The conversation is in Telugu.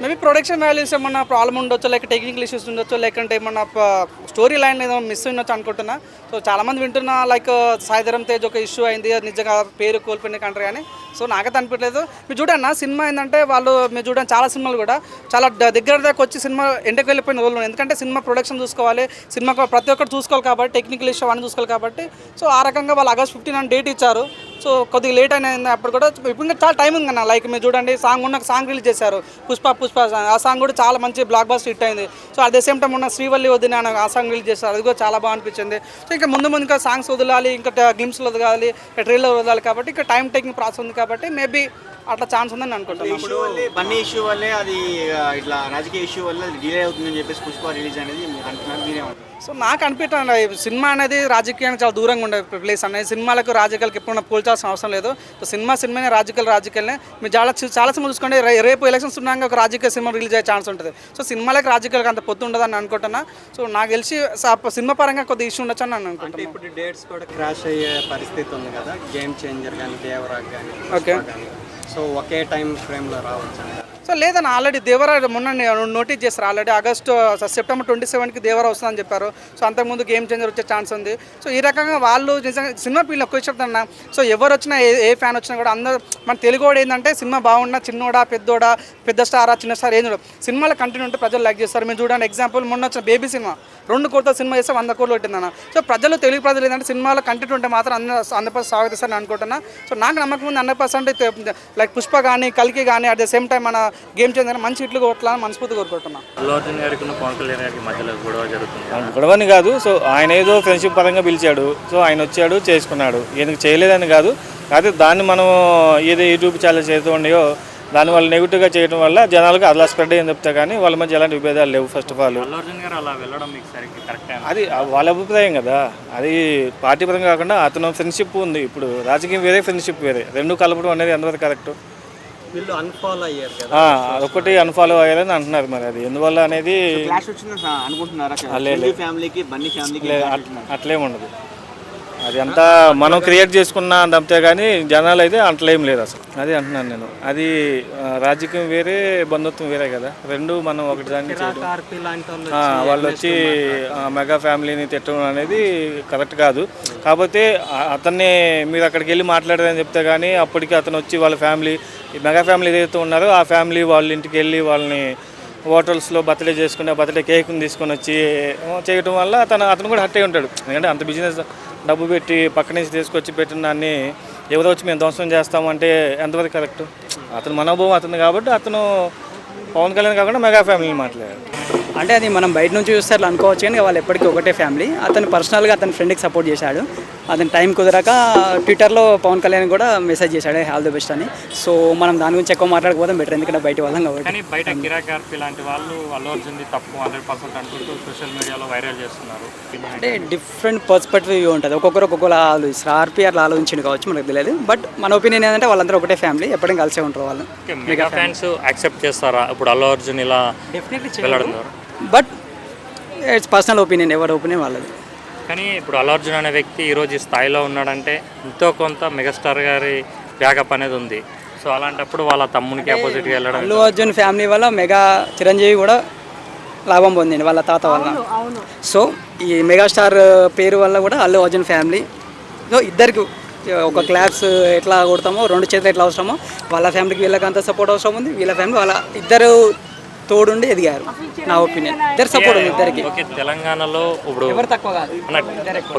మేబీ ప్రొడక్షన్ వాల్యూస్ ఏమన్నా ప్రాబ్లం ఉండొచ్చు, లేక టెక్నికల్ ఇష్యూస్ ఉండొచ్చు, లేకంటే ఏమన్నా స్టోరీ లైన్ ఏదో మిస్ ఉండొచ్చు అనుకుంటున్నా. సో చాలామంది వింటున్నా లైక్ సాయిధరం తేజ్ ఒక ఇష్యూ అయింది, అది నిజంగా పేరు కోల్పోయిన కంట్రీ అని. సో నాకైతే అనిపించలేదు. మీరు చూడండి సినిమా ఏంటంటే మీరు చూడండి చాలా సినిమాలు కూడా చాలా దగ్గర దాకా వచ్చి సినిమా ఎండకు వెళ్ళిపోయిన రోజులు. ఎందుకంటే సినిమా ప్రొడక్షన్ చూసుకోవాలి, సినిమా ప్రతి ఒక్కరు చూసుకోవాలి కాబట్టి, టెక్నికల్ ఇష్యూ అని చూసుకోవాలి కాబట్టి. సో ఆ రకంగా వాళ్ళు August 15 అని డేట్ ఇచ్చారు. సో కొద్దిగా లేట్ అయినా అప్పుడు కూడా ఇప్పుడు ఇంకా చాలా టైం ఉంది అన్న. లైక్ మీరు చూడండి సాంగ్ రిలీజ్ చేశారు, పుష్ప సాంగ్. ఆ సాంగ్ కూడా చాలా మంచి బ్లాక్ బస్టర్ హిట్ అయింది. So at the same time ఉన్న శ్రీవల్లి వదిన ఆ సాంగ్ రిలీజ్ చేస్తారు, అది కూడా చాలా బాగా అనిపించింది. సో ఇంకా ముందు ఇంకా సాంగ్స్ వదలాలి, ఇంకా గ్లిమ్స్లో వదలాలి, ఇంకా ట్రైలర్ వదలాలి కాబట్టి ఇంకా టైం టేకింగ్ ప్రాసెస్ ఉంది కాబట్టి మేబీ అట్లా ఛాన్స్ ఉందని అనుకుంటున్నాను. ఇప్పుడు బన్నీ ఇష్యూ వల్లే అది ఇట్లా రాజకీయ ఇష్యూ వల్ల డిలే అవుతుందని చెప్పేసి పుష్ప రిలీజ్ అనేది మీరు అంటున్నారు, మీరేమంటారు? సో నాకు అనిపించండి సినిమా అనేది రాజకీయానికి చాలా దూరంగా ఉండే ప్లేస్ అనేది. సినిమాలకు రాజకీయాలకు ఎప్పుడైనా పోల్చాల్సిన అవసరం లేదు. సో సినిమానే రాజకీయాలనే. మీరు చాలా సినిమా చూసుకోండి, రేపు ఎలక్షన్స్ ఉన్నాక ఒక రాజకీయ సినిమా రిలీజ్ అయ్యే ఛాన్స్ ఉంటుంది. సో సినిమాలకు రాజకీయాలకు అంత పొత్తు ఉండదని అనుకుంటున్నా. సో నాకు తెలిసి సినిమా పరంగా కొద్దిగా ఇష్యూ ఉండొచ్చు అని అనుకుంటున్నాను. ఇప్పుడు డేట్స్ కూడా క్రాష్ అయ్యే పరిస్థితి ఉంది కదా, గేమ్ చేంజర్ కానీ దేవరాగ్ కానీ. ఓకే, సో ఒకే టైం ఫ్రేమ్లో రావచ్చు. సో లేదన్న ఆల్రెడీ దేవరా మొన్న నోటీస్ చేస్తారు. ఆల్రెడీ సెప్టెంబర్ 27కి దేవరా వస్తుందని చెప్పారు. సో అంతకుముందు గేమ్ చేంజర్ వచ్చే ఛాన్స్ ఉంది. సో ఈ రకంగా వాళ్ళు నిజంగా సినిమా ఫీల్డ్ ఎక్కువ ఇష్టపడుతున్నా. సో ఎవరు వచ్చినా ఏ ఫ్యాన్ వచ్చినా కూడా అందరూ మన తెలుగు వాడు ఏంటంటే సినిమా బాగున్నా చిన్నోడా పెద్దోడా, పెద్ద స్టారా చిన్న స్టార్ ఏం చూడదు, సినిమాలో కంటెంట్ ఉంటే ప్రజలు లైక్ చేస్తారు. మీరు చూడండి ఎగ్జాంపుల్ మొన్న వచ్చిన బేబీ సినిమా 2 కోట్ల సినిమా చేస్తే 100 కోట్లు పెట్టిందన్న. సో తెలుగు ప్రజలు ఏంటంటే సినిమాలో కంటెంట్ ఉంటే మాత్రం 100% స్వాగతిస్తారని అనుకుంటున్నా. సో నాకు నమ్మకం ఉంది 100% లైక్ పుష్ప కానీ కల్కి కానీ అట్ ద సేమ్ టైం మన గేమ్ చేంజర్ మంచి ఇట్లు కొట్టాలని మనస్ఫూర్తి కోరుకుంటున్నా. గొడవని కాదు, సో ఆయన ఏదో ఫ్రెండ్షిప్ పరంగా పిలిచాడు, సో ఆయన వచ్చాడు చేసుకున్నాడు, ఎందుకు చేయలేదని కాదు. అయితే దాన్ని మనం ఏదో యూట్యూబ్ ఛానల్ చేస్తూ ఉండేయో దానివల్ల నెగిటివ్గా చేయడం వల్ల జనాలకు అలా స్ప్రెడ్ అయ్యింది చెప్తా, కానీ వాళ్ళ మధ్య ఎలాంటి విభేదాలు లేవు. ఫస్ట్ ఆఫ్ ఆల్ అది వాళ్ళ అభిప్రాయం కదా, అది పార్టీ పరంగా కాకుండా అతను ఫ్రెండ్షిప్ ఉంది. ఇప్పుడు రాజకీయం వేరే, ఫ్రెండ్షిప్ వేరే, రెండు కలపడం అనేది ఎంతవరకు కరెక్ట్? వీళ్ళు అన్ఫాలో అయ్యారు కదా, ఒకటి అన్ఫాలో అయ్యారని అంటున్నారు. మరి అది ఎందువల్ల అనేది అట్లేముండదు. అది అంతా మనం క్రియేట్ చేసుకున్న తప్పితే కానీ జనాలు అయితే అట్లేం లేదు అసలు. అది అంటున్నాను నేను. అది రాజకీయం వేరే, బంధుత్వం వేరే కదా, రెండు మనం ఒకటి దాన్ని చేయడం. వాళ్ళు వచ్చి మెగా ఫ్యామిలీని తిట్టడం అనేది కరెక్ట్ కాదు. కాకపోతే అతన్ని మీరు అక్కడికి వెళ్ళి మాట్లాడారని చెప్తే కానీ అప్పటికి అతను వచ్చి వాళ్ళ ఫ్యామిలీ, మెగా ఫ్యామిలీ ఏదైతే ఉన్నారో ఆ ఫ్యామిలీ వాళ్ళ ఇంటికి వెళ్ళి వాళ్ళని హోటల్స్లో బర్త్డే చేసుకుని బర్త్డే కేక్ని తీసుకొని వచ్చి చేయడం వల్ల అతను కూడా హర్ట్ అయి ఉంటాడు. ఎందుకంటే అంత బిజినెస్ డబ్బు పెట్టి పక్క నుంచి తీసుకొచ్చి పెట్టిన దాన్ని ఎవరో వచ్చి మేము ధ్వంసం చేస్తామంటే ఎంతవరకు కరెక్ట్? అతను మనోభావం అతను కాబట్టి అతను పవన్ కళ్యాణ్ కాకుండా మెగా ఫ్యామిలీని మాట్లాడారు. అంటే అది మనం బయట నుంచి చూస్తే అట్లా అనుకోవచ్చు, కానీ వాళ్ళు ఎప్పటికీ ఒకటే ఫ్యామిలీ. అతను పర్సనల్గా అతని ఫ్రెండ్కి సపోర్ట్ చేశాడు. అతని టైం కుదరక ట్విట్టర్లో పవన్ కళ్యాణ్ కూడా మెసేజ్ చేశాడు ఆల్ ది బెస్ట్ అని. సో మనం దాని గురించి ఎక్కువ మాట్లాడకపోతే బెటర్, ఎందుకంటే బయట వాళ్ళం కాబట్టి. కానీ బయట కిరాకార్పి లాంటి వాళ్ళు అల్లు అర్జున్ది తప్పు 100% అంటుంటూ సోషల్ మీడియాలో వైరల్ చేస్తున్నారు. అంటే డిఫరెంట్ పర్స్పెక్టివ్ ఉంటుంది, ఒక్కొక్కరు ఆలోచిస్తారు. ఆర్పీ అట్లా ఆలోచించింది కావచ్చు, మనకు తెలియదు. బట్ మన ఒపీనియన్ ఏంటంటే వాళ్ళందరూ ఒకటే ఫ్యామిలీ, ఎప్పటికీ కలిసే ఉంటారు వాళ్ళు. మెగా ఫ్యాన్స్ యాక్సెప్ట్ చేస్తారా ఇప్పుడు అల్లు అర్జున్ ఇలా డెఫినెట్లీ వెళ్ళడం ద్వారా? బట్ ఇట్స్ పర్సనల్ ఒపీనియన్, ఎవరి ఒపీనియన్ వాళ్ళది. కానీ ఇప్పుడు అల్లు అర్జున్ అనే వ్యక్తి ఈరోజు ఈ స్థాయిలో ఉన్నాడంటే ఎంతో కొంత మెగాస్టార్ గారి బ్యాకప్ అనేది ఉంది. సో అలాంటప్పుడు వాళ్ళ తమ్మునికి ఆపోజిట్గా వెళ్ళడం. అల్లు అర్జున్ ఫ్యామిలీ వల్ల మెగా చిరంజీవి కూడా లాభం పొందింది వాళ్ళ తాత వల్ల. సో ఈ మెగాస్టార్ పేరు వల్ల కూడా అల్లు అర్జున్ ఫ్యామిలీ ఇద్దరికి ఒక క్లాప్స్ ఎట్లా కొడతామో, 2 చేతులు ఎట్లా అవసరమో వాళ్ళ ఫ్యామిలీకి వీళ్ళకి అంత సపోర్ట్ అవసరం ఉంది. వీళ్ళ ఫ్యామిలీ వాళ్ళ ఇద్దరు తోడుండి ఎదిగారు. నా ఒపీనియన్ ఇద్దరు సపోర్ట్ ఉంది ఇద్దరికి. తెలంగాణలో ఇప్పుడు ఎవరు తక్కువ కాదు.